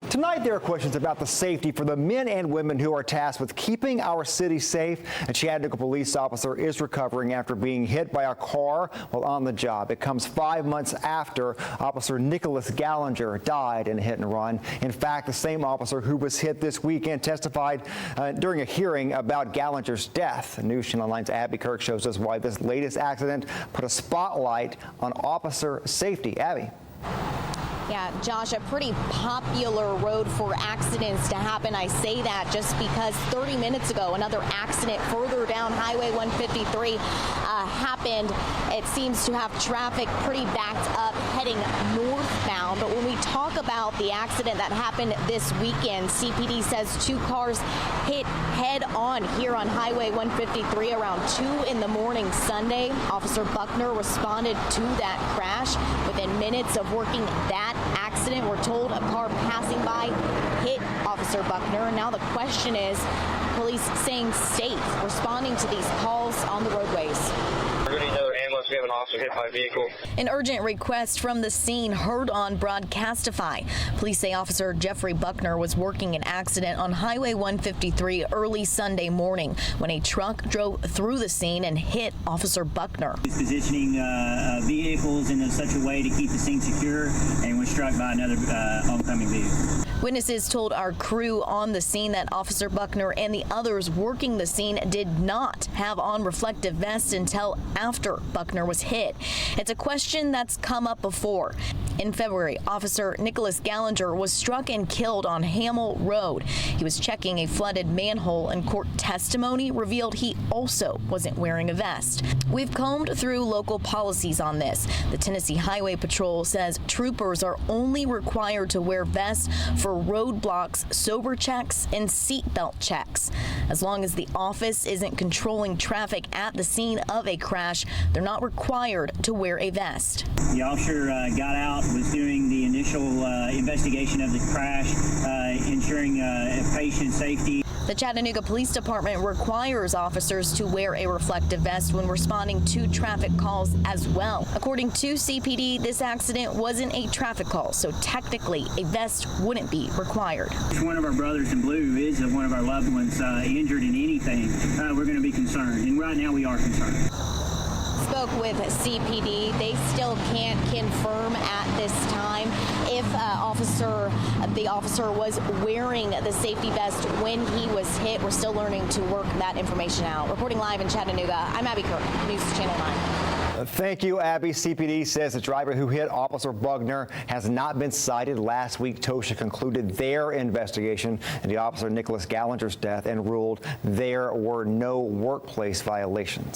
Tonight, there are questions about the safety for the men and women who are tasked with keeping our city safe. A Chattanooga police officer is recovering after being hit by a car while on the job. It comes 5 months after Officer Nicholas Gallinger died in a hit and run. In fact, the same officer who was hit this weekend testified during a hearing about Gallinger's death. NewsChannel 9's Abby Kirk shows us why this latest accident put a spotlight on officer safety. Abby. Yeah, Josh, a pretty popular road for accidents to happen. I say that just because 30 minutes ago, another accident further down Highway 153 happened. It seems to have traffic pretty backed up heading northbound. But when we talk about the accident that happened this weekend, CPD says 2 cars hit head on here on Highway 153 around 2 in the morning Sunday. Officer Buckner responded to that crash. Within minutes of working that accident, we're told a car passing by hit Officer Buckner. Now the question is, police staying safe, responding to these calls on the roadways. We're going to need another ambulance. We have an officer hit by a vehicle. An urgent request from the scene heard on Broadcastify. Police say Officer Jeffrey Buckner was working an accident on Highway 153 early Sunday morning when a truck drove through the scene and hit Officer Buckner. He's positioning vehicles in such a way to keep the scene secure and was struck by another oncoming vehicle. Witnesses told our crew on the scene that Officer Buckner and the others working the scene did not have on reflective vests until after Buckner was hit. It's a question that's come up before. In February, Officer Nicholas Gallinger was struck and killed on Hamel Road. He was checking a flooded manhole, and court testimony revealed he also wasn't wearing a vest. We've combed through local policies on this. The Tennessee Highway Patrol says troopers are only required to wear vests for roadblocks, sober checks, and seatbelt checks. As long as the office isn't controlling traffic at the scene of a crash, they're not required to wear a vest. The officer got out, was doing the initial investigation of the crash, ensuring patient safety. The Chattanooga Police Department requires officers to wear a reflective vest when responding to traffic calls as well. According to CPD, this accident wasn't a traffic call, so technically a vest wouldn't be required. If one of our brothers in blue is one of our loved ones injured in anything, we're going to be concerned, and right now we are concerned. Spoke with CPD. They still can't confirm at this time if the officer was wearing the safety vest when he was hit. We're still learning to work that information out. Reporting live in Chattanooga, I'm Abby Kirk, News Channel 9. Thank you, Abby. CPD says the driver who hit Officer Buckner has not been cited. Last week, TOSHA concluded their investigation into the officer Nicholas Gallinger's death and ruled there were no workplace violations.